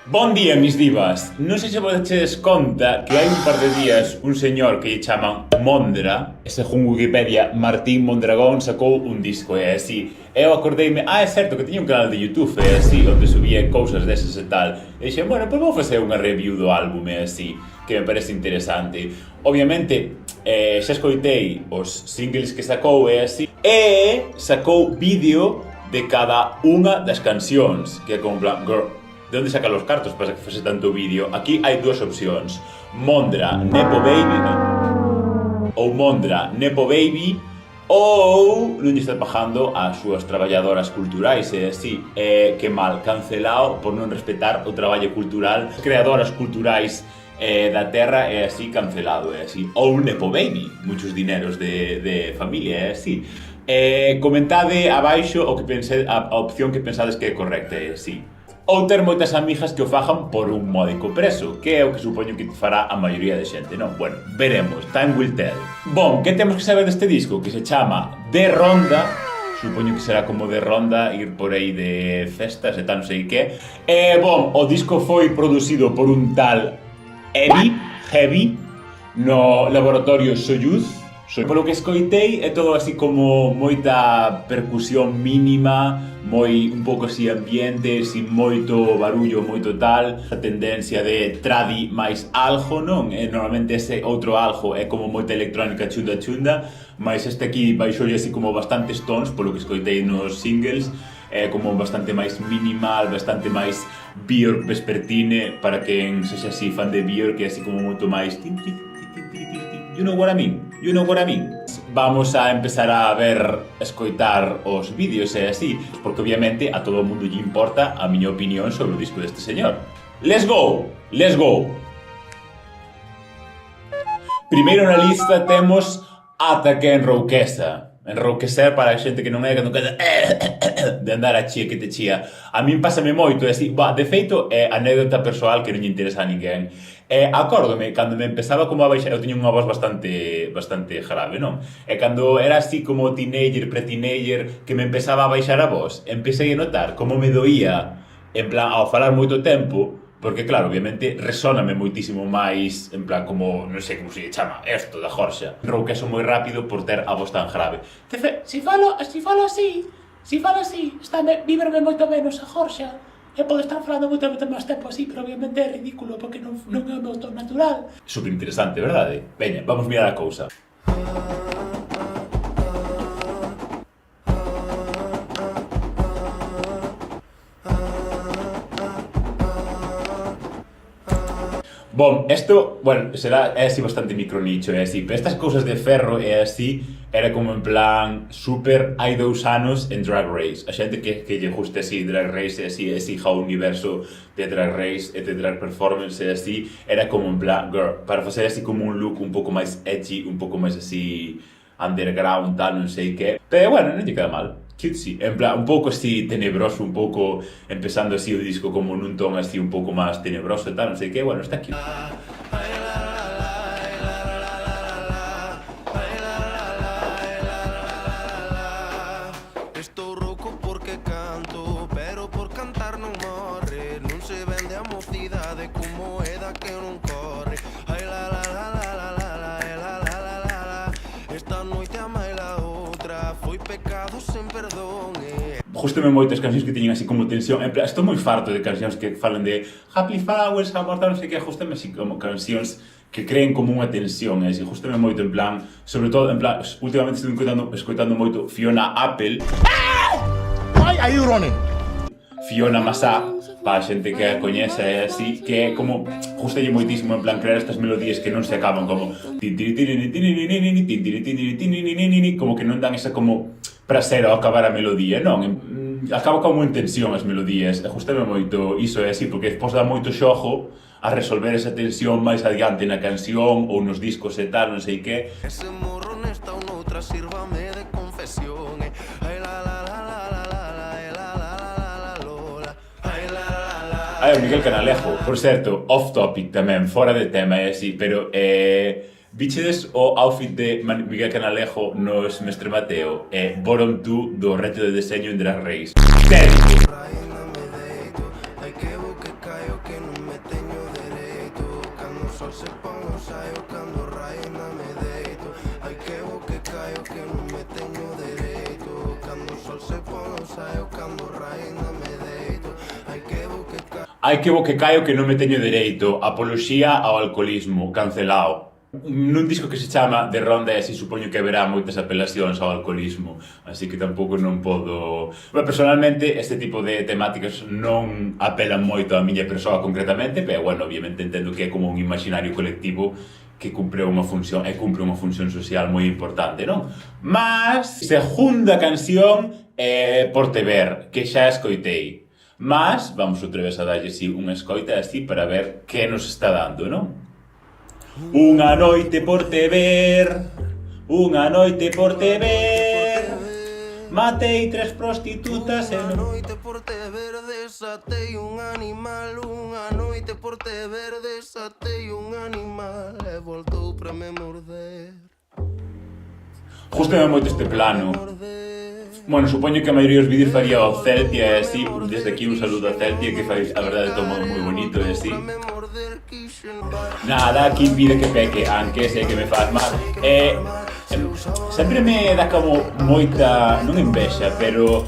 Bon día, mis divas. Non sei se vos chedes conta que hai un par de días un señor que lle chaman Mondra, e según Wikipedia, Martín Mondragón sacou un disco, e así. Eu acordeime, é certo que tiña un canal de YouTube, e así, onde subía cousas desas e tal. E dixen, bueno, pois vou facer unha review do álbum, e así, que me parece interesante. Obviamente, xa escoitei os singles que sacou, e así, e sacou vídeo de cada unha das cancións, que é como en plan, girl, de onde saca os cartos para que fose tanto vídeo? Aquí hai dúas opcións. Mondra, Nepo Baby, ou Mondra, Nepo Baby, ou non lle está pagando ás súas traballadoras culturais, e así, que mal, cancelado por non respetar o traballo cultural, creadoras culturais da terra, e así cancelado, e así. Ou Nepo Baby, muchos dineros de familia, e así. Comentade abaixo o que a opción que pensades que é correcta, e así. Ou ter moitas amigas que o fagan por un módico prezo, que é o que supoño que fará a maioría de xente, non? Bueno, veremos, time will tell. Bon, que temos que saber deste disco? Que se chama De Ronda, supoño que será como de ronda, ir por aí de festas e tal, non sei que. Bon, o disco foi producido por un tal Heavy, no laboratorio Soyuz. Polo que escoitei é todo así como moita percusión mínima, un pouco así ambiente, sin moito barullo, moito tal. A tendencia de tradi máis algo, non? Normalmente ese outro algo é como moita electrónica chunda, mas este aquí baixoulle así como bastantes tons, polo que escoitei nos singles. É como bastante máis minimal, bastante máis Björk vespertine, para quen sexa así fan de Björk, que é así como moito máis... You know what I mean? Vamos a empezar a escoitar os vídeos e así, porque obviamente a todo o mundo lle importa a miña opinión sobre o disco deste señor. Let's go! Primeiro na lista temos Ata que enrouqueza. Enrouquecer para a xente que non é cando queda de andar a chía que te chía. A min pásame moito, así, de feito, é anécdota persoal que non lle interesa a ninguén. Acórdome, cando me empezaba como a baixar, eu tiña unha voz bastante grave, non? E cando era así como pre-teenager, que me empezaba a baixar a voz, empecé a notar como me doía, en plan, ao falar moito tempo, porque claro, obviamente, resóname moitísimo máis, en plan, como, non sei como se chama, esto da Jorxa. Enrouqueso moi rápido por ter a voz tan grave. Si falo así, víbrame moito menos a Jorxa. E pode estar falando moito máis tempo así, pero obviamente é ridículo, porque non é o meu ton natural. Super interesante, verdade? Veña, vamos mirar a cousa. Bon, é así bastante micronicho, é así, pero estas cousas de ferro é así, era como en plan, super, hai 2 anos en Drag Race. A xente que lle guste así Drag Race é así, exija o universo de Drag Race e de Drag Performance é así, era como en plan, girl, para facer así como un look un pouco máis edgy, un pouco máis así, underground, tal, non sei que. Pero bueno, non lle queda mal. Cutesy, en plan, un pouco así tenebroso, un pouco empezando así o disco como nun ton así un pouco máis tenebroso e tal, non sei que, bueno, está cute. Estou rouco porque canto, pero por cantar non morre, non se vende a mocidade como moeda que non corre. Ai la la la la la la la la la la la, esta noite a máis la outra, foi pecado sen perdón. Gústame moitas cancións que teñen así como tensión, en plan, estou moi farto de cancións que falan de Happy Flowers, Amor, non sei que, gústame así como cancións que creen como unha tensión, e así, gústame moito, en plan, sobre todo, en plan, últimamente estou escoitando moito Fiona Apple. Why are you running? Fiona Masá, para a xente que a coñece, é así, que é como, gustalle moitísimo, en plan, crear estas melodías que non se acaban, como como que non dan esa como prazer ao acabar a melodía, non? Acaba como en tensión as melodías, e gustame moito iso, é así, porque despois dá moito xogo a resolver esa tensión máis adiante na canción ou nos discos e tal, non sei que. Ese morro nesta ou noutra sírvame de confesión. Ai la la la la la la la la la la lola. Ai la la la. O Miguel Canalejo, por certo, off topic tamén, fora de tema, é así, pero vichedes o outfit de Miguel Canalejo nos Mestre Mateo e Bottom 2 do reto de deseño en Drag Race. Técnico! Ai que bo que caio que sol se pon o saio, cando raina me deito. Ai que bo que caio, que non me teño dereito. Cando o sol se pon o saio, cando raina me deito. Ai que bo que caio. Ai que bo que caio que non me teño dereito. Apoloxía ao alcoholismo, cancelao. Nun disco que se chama The Ronda e así supoño que haberá moitas apelacións ao alcoholismo, así que tampouco non podo... Bueno, personalmente este tipo de temáticas non apelan moito a miña persoa concretamente, pero bueno, obviamente entendo que é como un imaginario colectivo que cumpre unha función social moi importante, non? Mas, segunda canción é Portever, que xa escoitei. Mas, vamos outra vez a darlle así unha escoita así para ver que nos está dando, non? Unha noite por te ver, unha noite por te ver, matei 3 prostitutas e Unha noite por te ver desatei un animal. Unha noite por te ver desatei un animal. E voltou pra me morder. Gústame moito este plano. Bueno, supoño que a maioría dos vídeos faría o Celtia e así. Desde aquí un saludo a Celtia, que fai, a verdade, todo moi bonito e así. Nada, aquí pide que peque, aunque sei que me faz mal. Sempre me dá como moita, non envexa, pero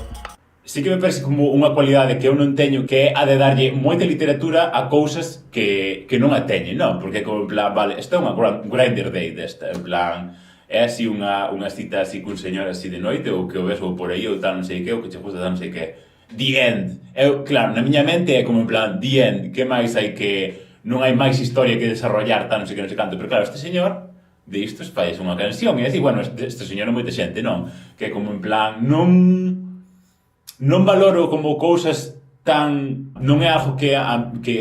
sí que me parece como unha cualidade que eu non teño, que é a de darlle moita literatura a cousas que non a teñen, non? Porque como en plan, vale, esta é unha grinder day desta, en plan, é así unha cita así cun señor así de noite, ou que o ves ou por aí, ou tal non sei que, ou que che gusta tal non sei que. The end. Eu, claro, na miña mente é como en plan, the end, que máis hai que... Non hai máis historia que desarrollar, tal non sei que non sei canto, pero claro, este señor de isto faz unha canción, e así, bueno, este señor é moita xente, non? Que como en plan, non valoro como cousas tan... Non é algo que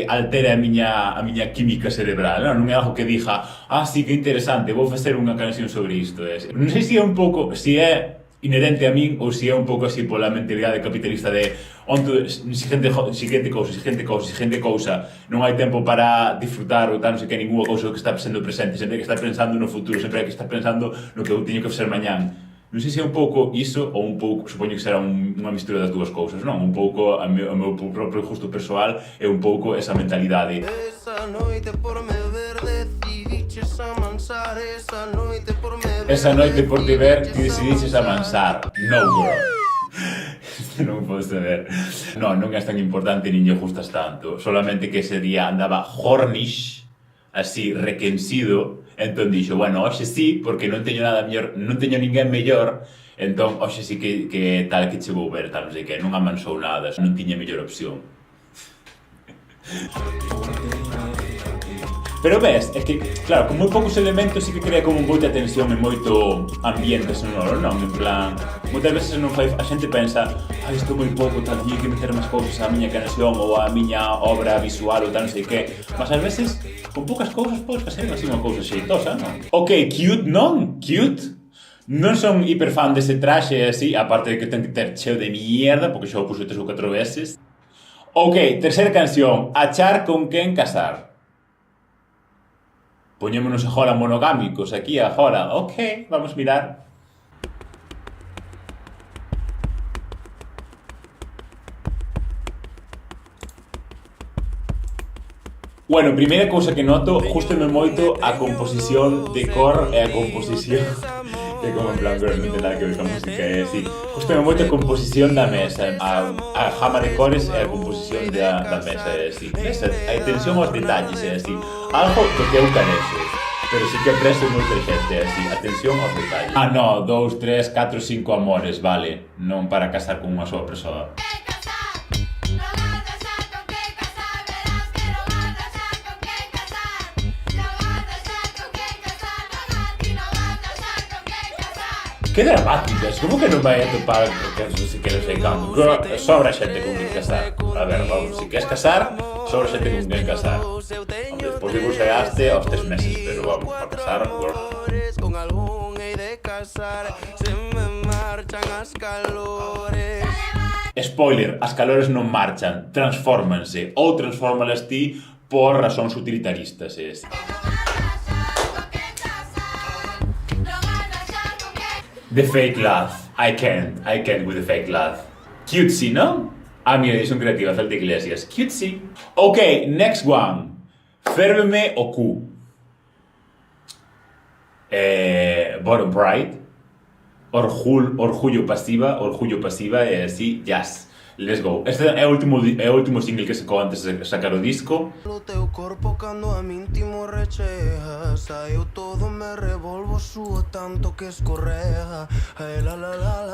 altere a miña química cerebral, non é algo que diga, sí, que interesante, vou facer unha canción sobre isto. Non sei se é un pouco, se é inherente a min ou se é un pouco así pola mentalidade capitalista de xente cousa, non hai tempo para disfrutar ou tal, non sei que ninguna cousa que está sendo presente, sempre que está pensando no futuro, sempre que está pensando no que eu teño que facer mañán. Non sei se é un pouco iso ou un pouco, supoño que será unha mistura das dúas cousas, non? Un pouco o meu propio gusto persoal e un pouco esa mentalidade. Esa noite por me ver decidiches amansar. Esa noite por me ver. Esa noite por te ver que decidiches amansar. No, girl. Non podes saber. Non é tan importante nin lle gustas tanto. Solamente que ese día andaba hornish, así, requensido. Entón dixo, bueno, hoxe sí, porque non teño nada mellor, non teño ninguén mellor. Entón, hoxe sí que tal que che vou ver, tal, non sei que, non amansou nada, non tiña mellor opción. Pero ves, é que, claro, con moi poucos elementos sí que crea como moita tensión e moito ambiente sonoro, non? En plan, moitas veces non fai, a xente pensa, isto é moi pouco, tal, teño que meter máis cousas á miña canción ou á miña obra visual ou tal, non sei que. Mas ás veces, con poucas cousas podes facer así unha cousa xeitosa, non? Ok, cute, non? Cute? Non son hiperfan dese traxe así, aparte de que ten que ter cheo de mierda, porque xa o puxo 3 ou 4 veces. Ok, terceira canción, achar con quen casar. Poñémonos agora monogámicos aquí agora. Ok, vamos mirar. Bueno, primeira cousa que noto, gústame moito a composición de cor e a composición que como en plan, non ten nada que ver con a música, é así. Gústame moito a composición da mesa, a gama de cores e a composición da mesa, é así. A atención aos detalles, é así. Algo do que eu carece, pero sí que aprecio moita xente, é así. Atención aos detalles. No, 2, 3, 4, 5 amores, vale. Non para casar con unha soa persoa. Que dramáticas, como que non vai a topar que non sei canto? Sobra xente con quen casar. A ver, vamos, se queres casar, sobra xente con quen casar. Hombre, despois divorciaste aos 3 meses, pero vamos, para casar, con algún hei de casar, se me marchan as calores. Spoiler, as calores non marchan, transfórmanse, ou transfórmalas ti por razóns utilitaristas, é así. The fake love. I can't with the fake love. Cutesy, ¿no? Mi edición creativa, Celta Iglesias. Cutesy. Ok, next one. Férveme o cu. Bottom Pride, Orgullo Pasiva e así, jazz. Let's go. Este é o último single que sacou antes de sacar o disco. O teu corpo cando a mí íntimo recheja, eu todo me revolvo, suo tanto que escorrega.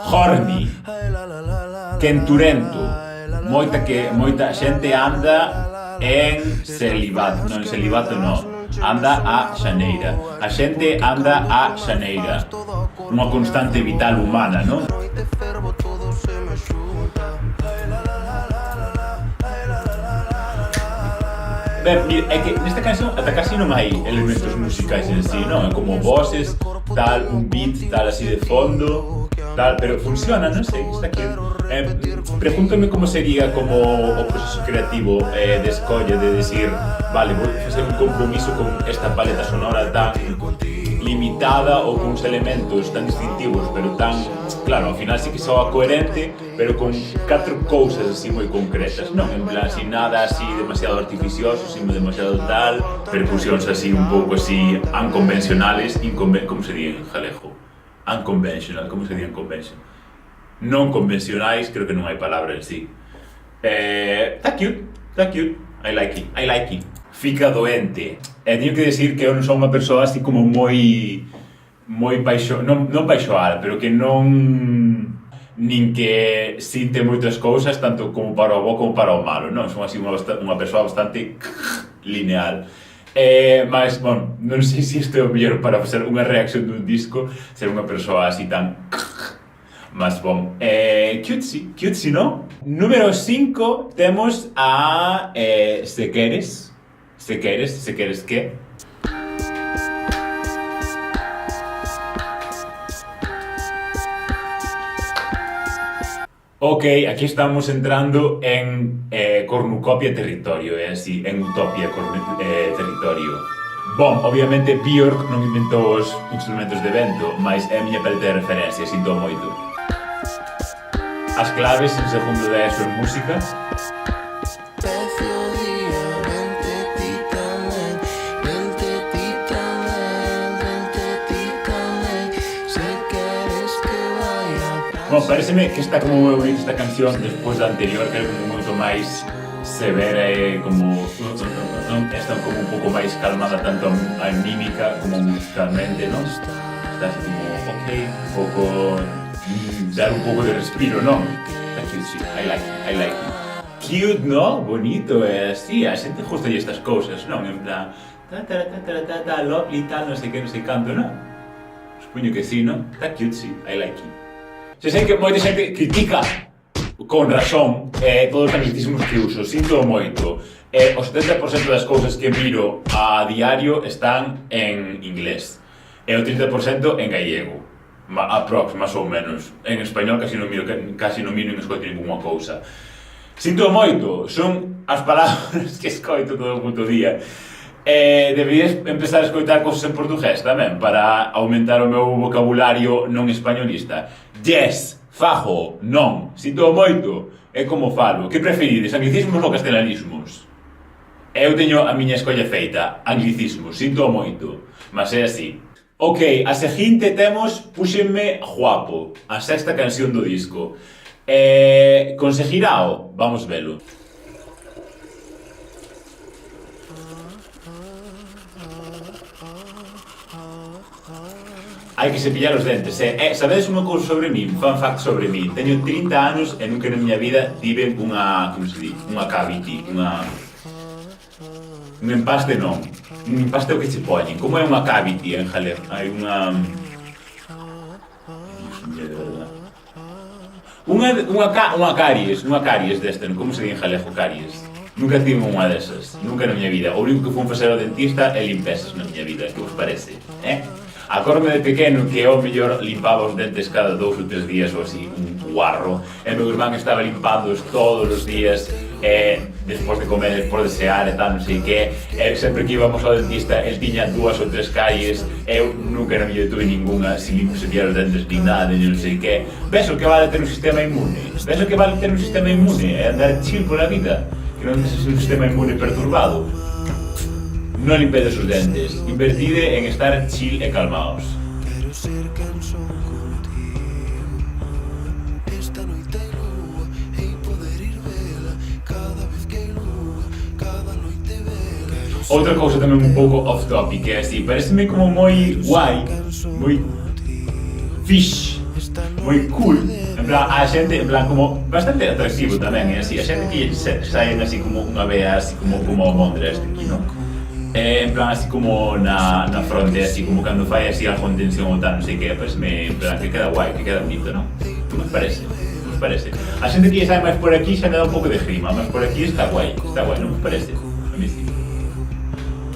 Horny, Kenturento, moita xente anda en celibato, non en celibato non, anda a xaneira. A xente anda a xaneira, unha constante vital humana, non? Noite fervo, todo se me xunta. Ben, mira, é que nesta canción ata casi non hai elementos musicais en sí, non? É como voces, tal, un beat, tal así de fondo, tal, pero funciona, non sei, está aquí. Pregúntame como sería como o proceso creativo de escolla, de decir, vale, vou facer un compromiso con esta paleta sonora tan limitada ou con uns elementos tan distintivos, pero tan, claro, ao final sí que soa coherente, pero con 4 cousas así moi concretas, non? En plan, sin nada así demasiado artificioso, sin demasiado tal, percusións así un pouco así unconvencionales, como se di en galego? Unconventional, como se di en convention? Non convencionais, creo que non hai palabra en sí. Está cute, I like it. Fica doente. Teño que decir que eu non son unha persoa así como moi non paixoal, pero que non nin que sinte moitas cousas tanto como para o bo como para o malo, non? Son así unha persoa bastante lineal. Mas, bon, non sei se isto é o mellor para facer unha reacción dun disco, ser unha persoa así tan... Mas, bon, cutesy, non? Número 5 temos a Se Queres que? Ok, aquí estamos entrando en cornucopia territorio, así, en utopia territorio. Bom, obviamente Björk non inventou os instrumentos de vento, mas é a miña paleta de referencia, sinto moito. As claves en segundo de ESO en música. Bom, pareceme que está como moi bonita esta canción despois da anterior, que era como moito máis severa e como... Está como un pouco máis calmada tanto anímica como musicalmente, non? Está así como, ok, un pouco... dar un pouco de respiro, non? Está cute, sí, I like it. Cute, non? Bonito, sí, a xente gustalle estas cousas, non? En plan... lovely, tal, non sei que, non sei canto, non? Supoño que sí, non? Está cute, sí, I like it. Se sei que moita xente critica con razón todos os anglicismos que uso, sinto moito. O 70% das cousas que miro a diario están en inglés e o 30% en gallego, aprox, máis ou menos. En español casi non miro nin escoito ninguna cousa. Sinto moito, son as palabras que escoito todo o puto día. Deberías empezar a escoitar cousas en portugués tamén para aumentar o meu vocabulario non españolista. Yes, fajo, non, sinto moito, é como falo. Que preferides, anglicismos ou castelanismos? Eu teño a miña escolla feita, anglicismos, sinto moito, mas é así. Ok, a seguinte temos Púxenme Guapo, a sexta canción do disco. Conseguirao? Vamos velo. Hai que cepillar os dentes, sabedes unha cousa sobre min? Fun fact sobre min. Teño 30 anos e nunca na miña vida tive unha, como se di, unha cavity, un empaste non. Un empaste é o que che poñen. Como é unha cavity en galego? Hai unha... Unha caries desta, como se di en galego caries? Nunca tive unha desas, nunca na miña vida. O único que fun facer ao dentista é limpezas na miña vida, que vos parece? Acordome de pequeno que eu mellor limpaba os dentes cada 2 ou 3 días ou así, un guarro. E meu irmán estaba limpándoos todos os días, despois de comer, despois de sear e tal, non sei que. Sempre que íbamos ao dentista, el tiña 2 ou 3 caries. Eu nunca na miña tuve ninguna, sin cepillar os dentes, nin nada, nin non sei que. Ves o que vale ter un sistema inmune? Ves o que vale ter un sistema inmune? É andar chill pola vida, que non tes un sistema inmune perturbado. non limpedes os dentes. Invertide en estar chill e calmaos. Quero ser quen son contigo. Esta noite hai lúa, hei poder ir vela. Cada vez que hai lúa, cada noite vela. Outra cousa tamén un pouco off topic é así, pareceme como moi guai, moi fish, moi cool. En plan, a xente, en plan, como bastante atractivo tamén, é así, a xente que saen así como unha vea, así como Mondra este aquí, non? En plan, así como na fronte, así como cando fai así algo en tensión ou tal, non sei que, pues en plan, que queda guai, que queda bonito, non? Non me parece, non me parece. A xente que sai máis por aquí xa me dá un pouco de grima, máis por aquí está guai, non me parece. A mí sí.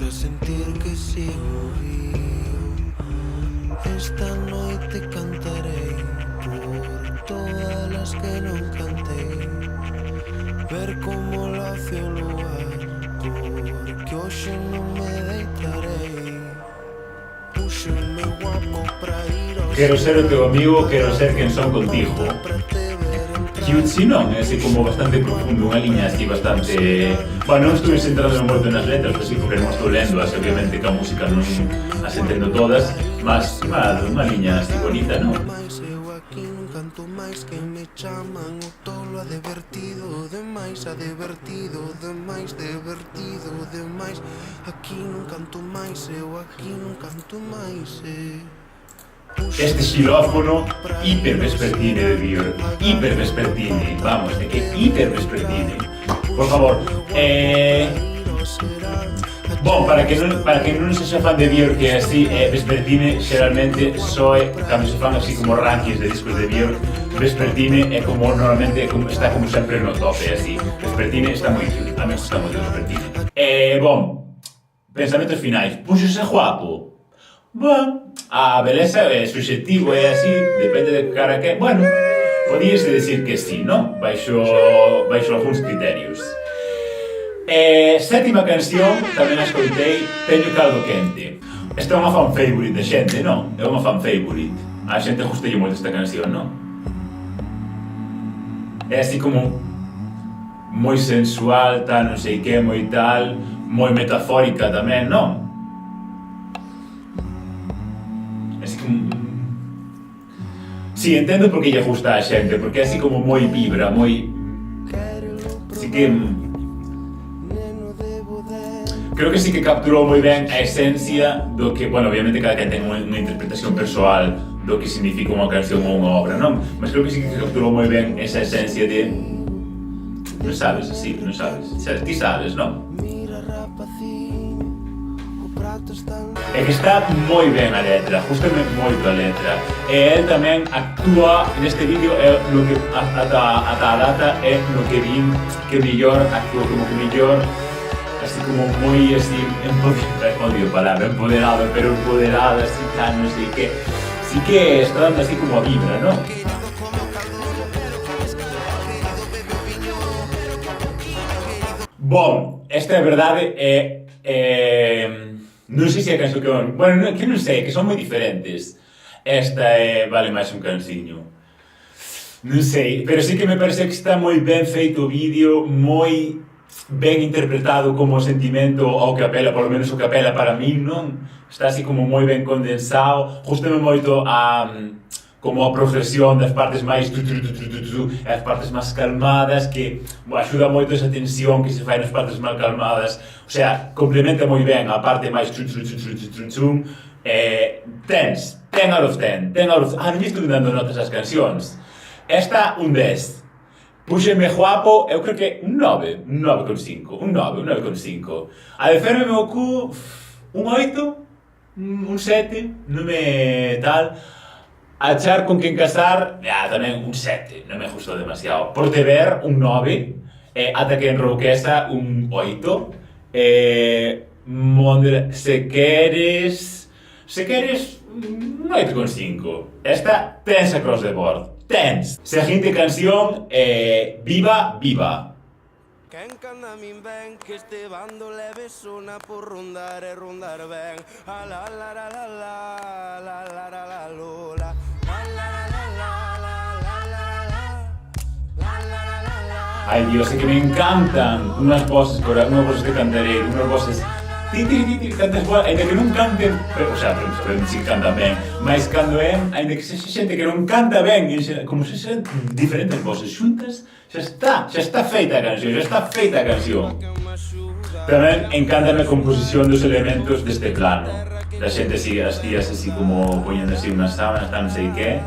Sentir que sigo vivo. Esta noite cantarei por todas las que non cantei. Ver como lace o luar, porque hoxe non me deitarei. Puxenme guapo pra ir ao Quero ser o teu amigo, quero ser quen son contigo. Cutesy non, é así como bastante profundo, unha liña así bastante... Bueno, non estuve centrando moito nas letras, así porque non estou lendo, así obviamente que a música non as entendo todas, mas unha liña así bonita, non? Eu aquí non canto máis que me chaman o tolo, a divertido demais, a divertido demais, divertido demais. Aquí non canto máis, eu aquí non canto máis. Este xilófono hiper vespertine de Björk, hiper vespertine, vamos, de que hiper vespertine. Por favor, Bon, para que non sexa fan de Björk e así, vespertine xeralmente soe, cando se fan así como rankings de discos de Björk, vespertine é como normalmente está como sempre no tope, así. Vespertine está moi cool, a mí gusta moito vespertine. Bon, pensamentos finais, puxose guapo? Bon, a beleza é subjetivo, é así, depende de cara que... Bueno, podíase decir que sí, non? Baixo algúns criterios. Sétima canción, tamén a escoitei, Teño caldo quente. Esta é unha fan favorite de xente, non? É unha fan favorite. A xente gustei moito esta canción, non? É así como moi sensual, tal, non sei que, moi tal, moi metafórica tamén, non? Sí, entendo por que lle gusta a xente, porque é así como moi vibra, moi... Así que... Creo que sí que capturou moi ben a esencia do que... Bueno, obviamente cada quen ten unha interpretación persoal do que significa unha canción ou unha obra, non? Mas creo que sí que capturou moi ben esa esencia de... Non sabes, así, non sabes. Ti sabes, non? É que está moi ben a letra, gustame moito a letra. E el tamén actúa neste vídeo, no que ata a data é no que vin que mellor actúa como que mellor, así como moi así, odio palabra, empoderado, pero empoderado, así tal, non sei que. Sí que está dando así como a vibra, non? Bon, esta é verdade non sei se a canción que... Bueno, que non sei, que son moi diferentes. Esta vale máis un cansiño. Non sei, pero sí que me parece que está moi ben feito o vídeo, moi ben interpretado como sentimento ao que apela, por lo menos o que apela para min, non? Está así como moi ben condensado, gustame moito como a progresión das partes máis e as partes máis calmadas, que axuda moito esa tensión que se fai nas partes máis calmadas, o sea, complementa moi ben a parte máis 10 out of 10, 10 out of... non estou dando notas ás cancións. Esta, un 10. Puxeme guapo, eu creo que un 9, un 9,5, un 9,5. A de Ferme meu cu, un 8, un 7, non me tal... Achar con quen casar, tamén un 7, non me gustou demasiado. Por deber, un 9, ata que enrouquesa, un 8. Se queres, un 8,5. Esta, tens across the board, tens. Seguinte canción, Viva, Viva. Quen canda min ben, que este bando leve sona por rondar e rondar ben. A la la la la la la la la la lola. Ay Dios, é que me encantan unhas voces que cantarei, unhas voces cantas boa, ainda que non canten, pero, o sea, pero sabemos si cantan ben, mas cando é, ainda que sexa xente que non canta ben, como se sean diferentes voces xuntas, xa está feita a canción, Tamén encanta a composición dos elementos deste plano, da xente así, as tías así como poñendo así unhas sábanas, non sei que.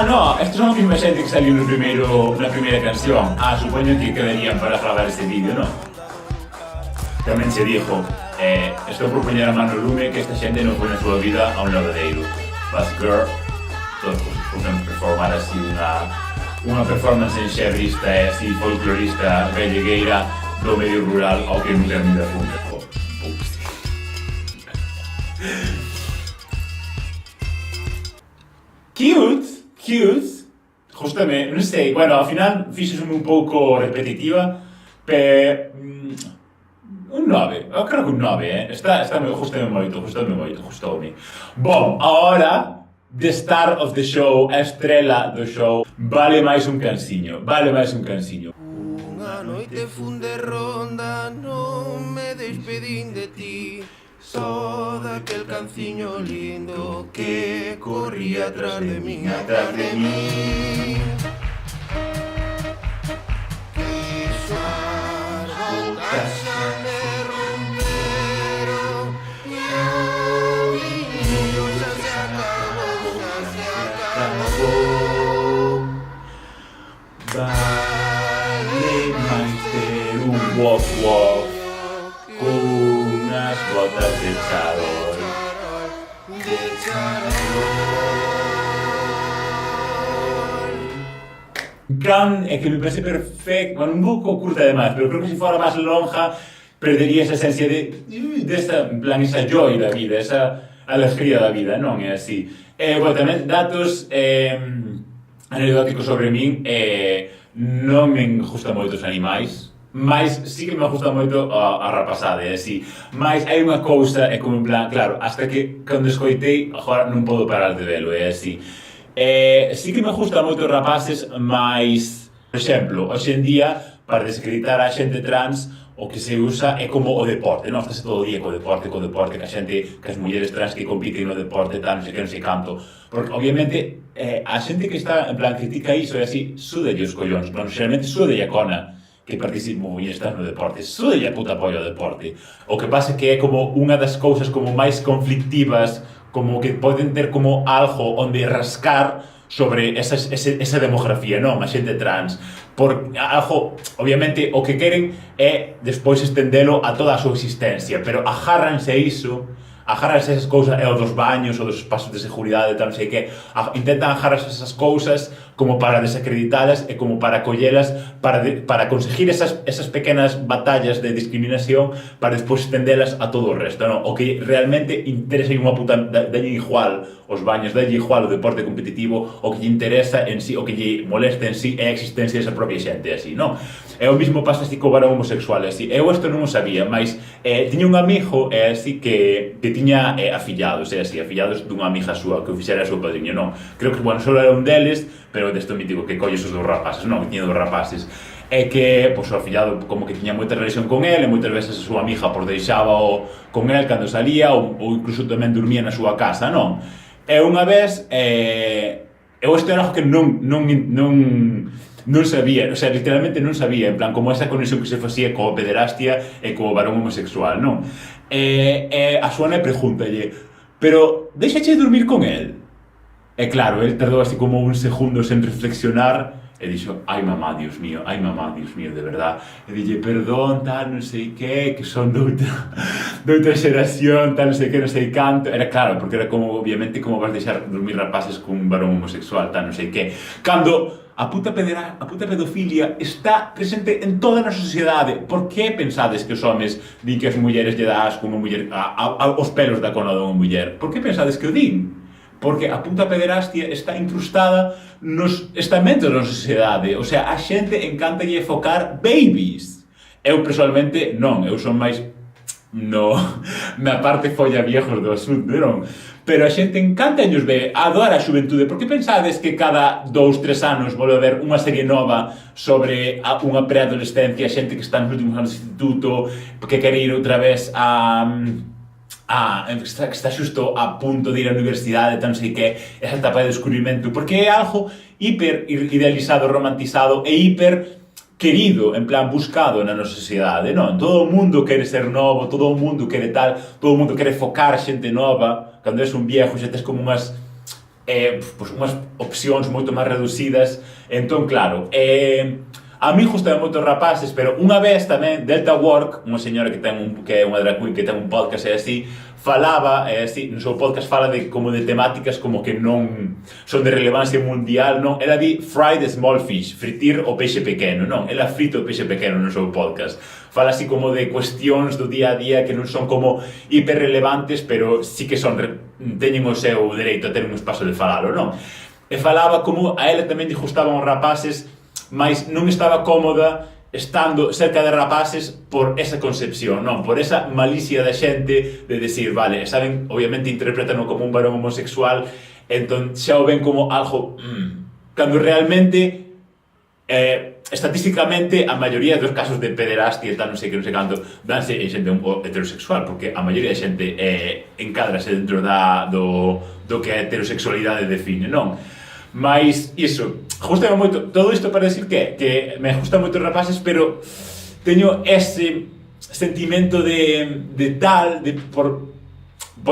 No, estes son a mesma xente que saliu na primeira canción. Supoño que quedarían para gravar este vídeo, non? Tamén se dijo, estou por poñer a mano lume que esta xente non foi na súa vida a un lavadeiro. But girl, todos podemos performar así unha performance enxebrista e así folclorista gallegueira do medio rural ao que nunca me da punta. Cute, justamente, non sei, bueno, ao final fixosme un pouco repetitiva, pero un 9, eu creo que un 9, gustoume moito. Bom, agora, the star of the show, a estrela do show, vale máis un cansiño. Unha noite fun de ronda, non me despedín de ti. Só daquel canciño lindo que corría atrás de min. Quizás botas xa me romperon e o niño xa se acabou. Vale máis ter un wop cunhas botas de charol. Can é que me parece perfecto, bueno, un pouco curta además, pero creo que se fora máis lonja perdería esa esencia desta, en plan, esa joy da vida, esa alegría da vida, non é así. Bueno, tamén datos anecdóticos sobre min, non me gustan moito os animais, mas sí que me gusta moito a rapazada, é así. Mas hai unha cousa, é como en plan, claro, hasta que cando escoitei, agora non podo parar de velo, é así. Sí que me gusta moito os rapaces, mas, por exemplo, hoxe en día, para desacreditar a xente trans, o que se usa é como o deporte, non? Estás todo o día co deporte, que a xente, que as mulleres trans que compiten no deporte, tal, non sei que, non sei canto. Porque, obviamente, a xente que está, en plan, critica iso, é así, súdelle os collóns, non? Xeralmente súdelle a cona que participo e está no deporte, súdelle a puta polla ao deporte. O que pasa que é como unha das cousas como máis conflictivas, como que poden ter como algo onde rascar sobre esa demografía, non? A xente trans. Por algo, obviamente, o que queren é despois estendelo a toda a súa existencia, pero agárranse a iso, agárranse a esas cousas, é o dos baños, o dos espaços de seguridade, tal, non sei que, intentan agarrarse a esas cousas como para desacreditalas e como para collelas, para conseguir esas pequenas batallas de discriminación para despois estendelas a todo o resto, non? O que realmente interesa unha puta, dalle igual os baños, dalle igual o deporte competitivo, o que lle interesa en sí, o que lle molesta en sí é a existencia desa propia xente, así, non? É o mismo pasa así co varón homosexual, así. Eu isto non o sabía, mas tiña un amigo, así, que tiña afillados, así, afillados dunha amiga súa, que o fixera a súa padriño, non? Creo que, bueno, só era un deles, pero desto mítico que colles os dos rapaces, non? Que tiña dos rapaces. É que, pois, o afillado como que tiña moita relación con ele, moitas veces a súa amiga por deixábao con ele cando salía, ou incluso tamén dormía na súa casa, non? E unha vez, eu isto era algo que non sabía, o sea, literalmente non sabía, en plan, como esa conexión que se facía coa pederastia e co varón homosexual, non? A súa nai pregúntalle, pero deixache dormir con el? E claro, el tardou así como un segundo sen reflexionar e dixo, ai mamá, Dios mío, de verdad. E dille, perdón, tal, non sei que son doutra xeración, tal, non sei que, non sei canto. Era claro, porque era como, obviamente, como vas deixar dormir rapaces con un varón homosexual, tal, non sei que. Cando a puta pedofilia está presente en toda a nosa sociedade. Por que pensades que os homes din que as mulleres lle dá asco unha muller, aos pelos da cona dunha muller? Por que pensades que o din? Porque a puta pederastia está incrustada nos estamentos da nosa sociedade. O sea, a xente encantalle focar babies. Eu, personalmente, non. Eu son máis na parte folla viejos do Sud, non? Pero a xente encanta ellos ver, adora a xuventude, porque pensades que cada 2-3 anos volve a haber unha serie nova sobre unha preadolescencia, xente que está nos últimos anos de instituto, que quere ir outra vez que está xusto a punto de ir á universidade, tan sei que esa etapa de descubrimento, porque é algo hiper idealizado, romantizado e hiper querido, en plan buscado na nosa sociedade, non? Todo o mundo quere ser novo, todo o mundo quere tal, todo o mundo quere focar xente nova. Cando és un viejo xa tes como unhas unhas opcións moito máis reducidas. Entón, claro, a mí gustan moito os rapaces, pero unha vez tamén Delta Work, unha señora que é unha drag queen que ten un podcast e así, falaba, no seu podcast fala de como de temáticas como que non son de relevancia mundial, non? Ela di fry the small fish, fritir o peixe pequeno, non? Ela frita o peixe pequeno no seu podcast. Fala así como de cuestións do día a día que non son como hiperrelevantes, pero sí que son teñen o seu dereito a ter un espazo de falalo, non? E falaba como a ela tamén lle gustaban os rapaces, mas non estaba cómoda estando cerca de rapaces por esa concepción, non? Por esa malicia da xente de decir, vale, saben, obviamente interpretanlo como un varón homosexual, entón xa o ven como algo cando realmente estatísticamente a maioría dos casos de pederastia e tal, non sei canto, danse en xente heterosexual, porque a maioría da xente encádrase dentro do que a heterosexualidade define, non? Mas, iso, gustame moito, todo isto para decir que me gustan moito os rapaces, pero teño ese sentimento por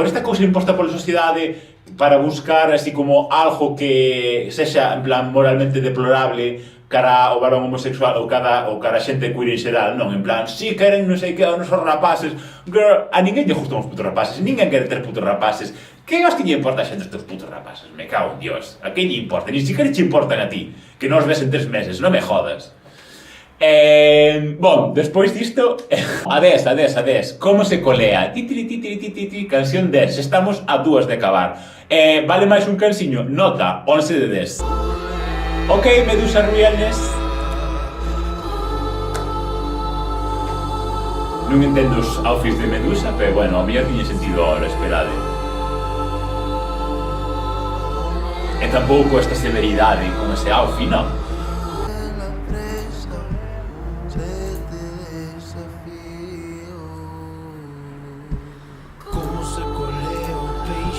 esta cousa imposta pola sociedade para buscar así como algo que sexa en plan moralmente deplorable cara ao varón homosexual ou cara a xente queer en xeral, non? En plan, si queren non sei que os nosos rapaces, girl, a ninguén lle gustan os putos rapaces, ninguén quere ter putos rapaces. Que os que lle importa a xente estes putos rapaces? Me cago en Dios. A que lle importa? Ni siquiera che importan a ti, que non os ves en 3 meses, non me jodas. Bon, despois disto, adés, como se colea? Titiri, canción 10, estamos a 2 de acabar. Vale máis un cansiño? Nota, 11 de 10. Ok, Medusa Realness. Non entendo os outfits de Medusa, pero bueno, a mellor tiña sentido ahora, esperade. E tampouco esta severidade con ese outfit, non?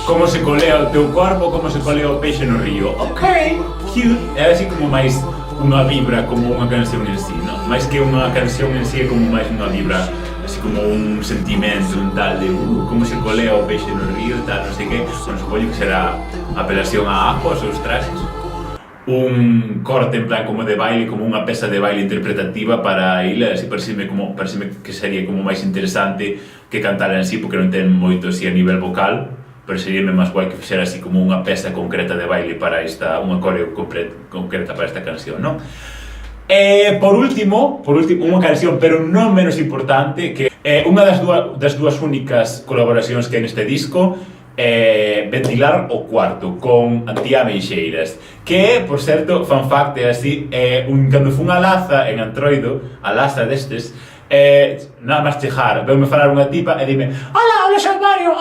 Como se colea o teu corpo, como se colea o peixe no río. Ok, cute. É así como máis unha vibra, como unha canción en sí, non? Máis que unha canción en sí, é como máis unha vibra, así como un sentimento, un tal de como se colea o peixe no río, tal, non sei que. Bueno, supoño que será apelación á agua, aos seus traxes. Un corte en plan como de baile, como unha peza de baile interpretativa para ela, así pareceme que sería como máis interesante que cantara en sí, porque non ten moito así a nivel vocal. Pero sería máis guai que fixera así como unha peza concreta de baile para unha coreo concreta para esta canción, non? Por último, unha canción, pero non menos importante, que é unha das dúas únicas colaboracións que hai neste disco, Ventilar o Cuarto, con Antía Meixeiras, que, por certo, fan fact, é así, cando fun a Laza, en Antroido, a Laza destes, nada máis chegar, veume falar unha tipa e dime hola San Mario,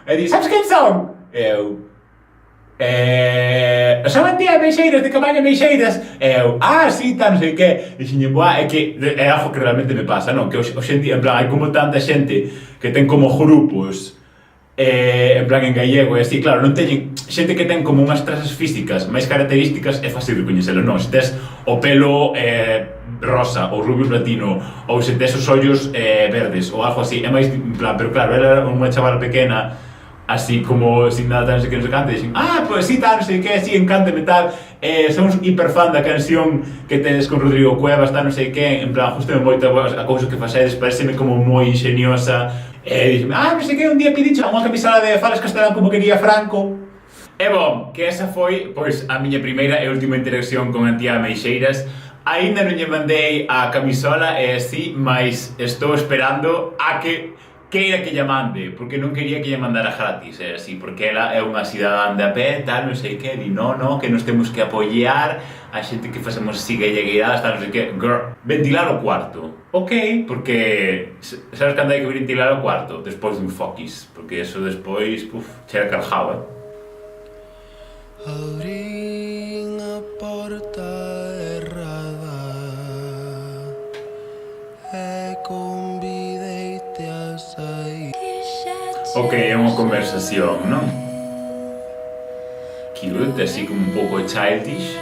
e di, sabes quen son? Eu son Antía Meixeiras, de Cabaña Meixeiras. Eu, sí, tal, non sei que. Dixenlle, é que é algo que realmente me pasa, non? Que hoxendía, en plan, hai como tanta xente que ten como grupos en plan en gallego e así, claro, non teñen xente que ten como unhas trazas físicas máis características, é fácil de coñecelo, non? Se tes o pelo rosa ou rubio platino, ou se tes os ollos verdes ou algo así, é máis en plan, pero claro, ela era unha chavala pequena así como sin nada tan sei que non se canta e dixen, pois sí, tal, non sei que, sí, encántame tal, somos hiper fan da canción que tedes con Rodrigo Cuevas, tal, non sei que, en plan, justo me moita a cousa que facedes, pareceme como moi ingeniosa. E dixeme, non sei que, un día pidiche unha camisola de falas castelán como quería Franco. E bom, que esa foi, pois, a miña primeira e última interacción con Antía Meixeiras. Aínda non lle mandei a camisola e así, mas estou esperando a que queira que lle mande, porque non quería que lle mandara gratis, así, porque ela é unha cidadán de a pé, tal, non sei que, di, no, que nos temos que apoiar a xente que facemos así gallegueiradas, tal, non sei que, girl, ventilar o cuarto, ok, porque, sabes cando hai que ventilar o cuarto? Despois dun foquis, porque eso despois, chega carjado, Abrí a porta errada e convideite a sair. Ok, é unha conversación, non? Cute, así como un pouco childish.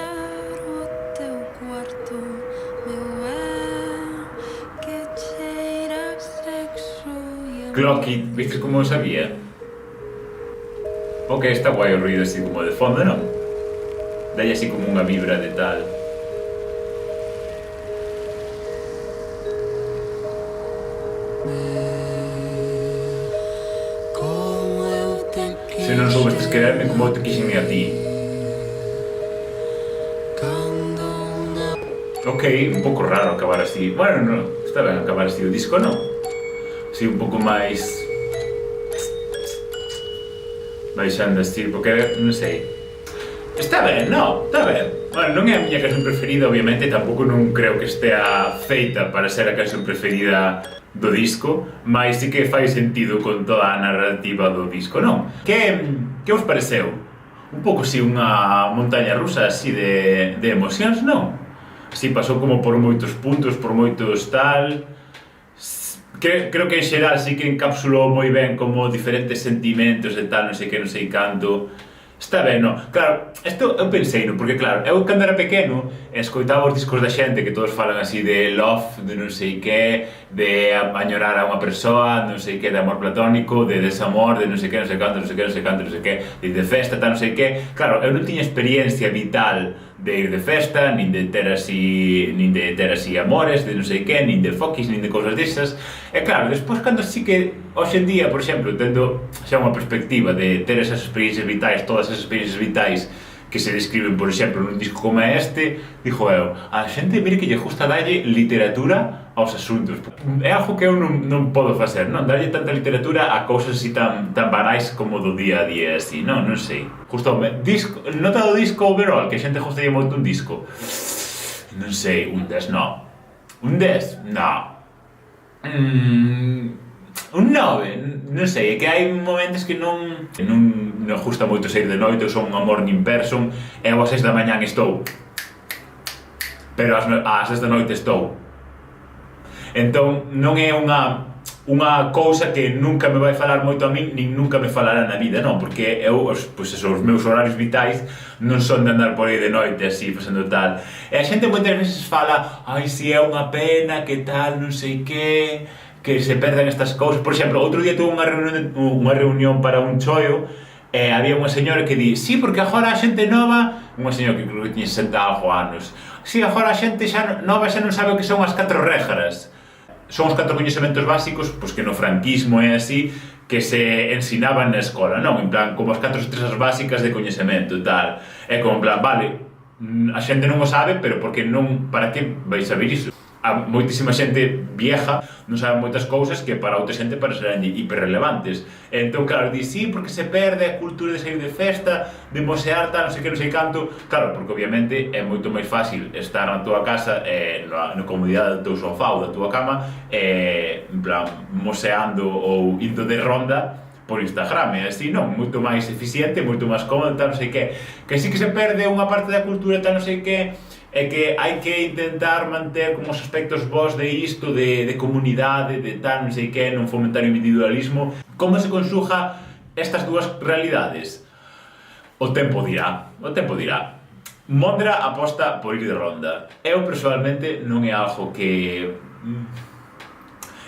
Clocky, vistes como o sabía? Ok, está guai o ruido así como de fondo, non? Dalle así como unha vibra de tal. Se non soubestes quererme como eu te quixenme a ti. Ok, un pouco raro acabar así. Bueno, non, está ben acabar así o disco, non? Así un pouco máis... baixando así, porque, non sei... Está ben, non? Está ben. Bueno, non é a miña canción preferida, obviamente, tampouco non creo que estea feita para ser a canción preferida do disco, mas sí que fai sentido con toda a narrativa do disco, non? Que vos pareceu? Un pouco así unha montaña rusa así de emocións, non? Así pasou como por moitos puntos, por moitos tal... Creo que en xeral sí que encapsulou moi ben como diferentes sentimentos e tal, non sei que, non sei canto... Está ben, non? Claro, isto eu pensei, non? Porque claro, eu cando era pequeno escoitaba os discos da xente que todos falan así de love, de non sei que, de añorar a unha persoa, non sei que, de amor platónico, de desamor, de non sei que, non sei canto, non sei que, non sei canto, non sei que, de festa, tal, non sei que. Claro, eu non tiña experiencia vital de ir de festa, nin de ter así amores, de non sei que, nin de foquis, nin de cousas desas. E claro, despois cando sí que hoxe en día, por exemplo, tendo xa unha perspectiva de ter esas experiencias vitais, todas esas experiencias vitais que se describen, por exemplo, nun disco como este, dixo eu, a xente mire que lle gusta darlle literatura aos asuntos. É algo que eu non podo facer, non? Darlle tanta literatura a cousas así tan banais como do día a día, así, non? Non sei. Gustoume. Nota do disco overall, que a xente gostaría moito un disco. Non sei, un 10, non. Un 10? Non. Un 9, non sei, é que hai momentos que non gusta moito sair de noite, eu son un morning person, e ás 6 da mañán estou, pero ás 6 da noite estou. Entón, non é unha cousa que nunca me vai falar moito a min, nin nunca me falará na vida, non, porque eu, os meus horarios vitais non son de andar por aí de noite así, facendo tal. E a xente moitas veces fala, ai, si é unha pena, que tal, non sei que se perden estas cousas. Por exemplo, outro día tuve unha reunión para un choio e había unha señora que di, sí, porque agora a xente nova, unha señora que creo que tiña 60 algo anos, sí, agora a xente xa nova xa non sabe o que son as 4 regras. Son os 4 coñecementos básicos, pois que no franquismo é así, que se ensinaban na escola, non? En plan, como as 4 estresas básicas de coñecemento e tal. É como en plan, vale, a xente non o sabe, pero porque non, para que vais saber iso? A moitísima xente vieja non sabe moitas cousas que para outra xente parecerán hiperrelevantes. Entón, claro, di, sí, porque se perde a cultura de sair de festa, de mosear, tal, non sei que, non sei canto. Claro, porque obviamente é moito máis fácil estar na tua casa, na comodidade do teu sofá ou da tua cama, en plan, moseando ou indo de ronda por Instagram, e así, non, moito máis eficiente, moito máis cómodo, tal, non sei que sí que se perde unha parte da cultura, tal, non sei que, é que hai que intentar manter como os aspectos vos de isto, de comunidade, de tal, non sei que, non fomentar o individualismo. Como se conxuga estas dúas realidades? O tempo dirá. Mondra aposta por ir de ronda. Eu, personalmente, non é algo que...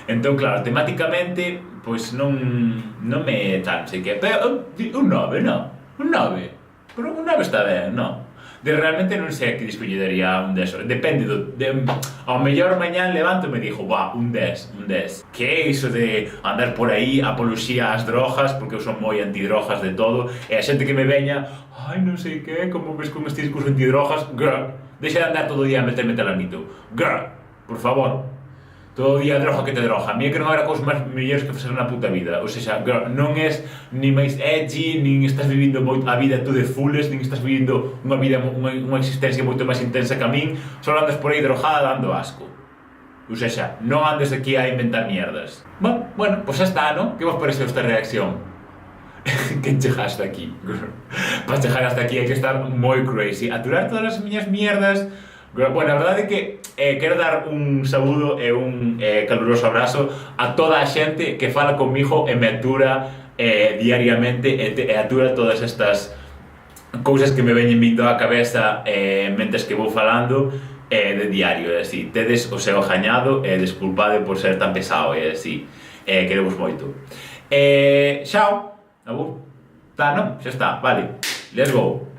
Entón, claro, temáticamente, pois non me tal, non sei que, pero un 9, non? Un 9. Pero un 9 está ben, non? Realmente non sei a que disco lle daría un 10, depende ao mellor mañán levanto e me dixo, un 10. Que é iso de andar por aí, apoloxía ás drogas, porque eu son moi antidrogas de todo, e a xente que me veña, ai, non sei que, como ves con este discurso antidrogas, girl, deixa de andar todo o día a meterme talanito, girl, por favor. todo o día droga que te droga. A mí é que non habrá cousas máis mellores que facer na puta vida. Ou seja, non és ni máis edgy, nin estás vivindo moito a vida tú de fulles, nin estás vivindo unha vida, unha existencia moito máis intensa que a min, só andas por aí drogada dando asco. Ou seja, non andes aquí a inventar mierdas. Bueno, pues xa está, non? Que vos pareceu esta reacción? Que chegar hasta aquí. Para chegar hasta aquí hai que estar moi crazy. Aturar todas as miñas mierdas. Bueno, a verdade é que quero dar un saúdo e un caluroso abrazo a toda a xente que fala comigo e me atura diariamente e atura todas estas cousas que me veñen vindo á cabeza mentes que vou falando de diario, e así, tedes o seu gañado e desculpade por ser tan pesado, e así, queremos moito. Xao, abur, non? Xa está, vale, let's go.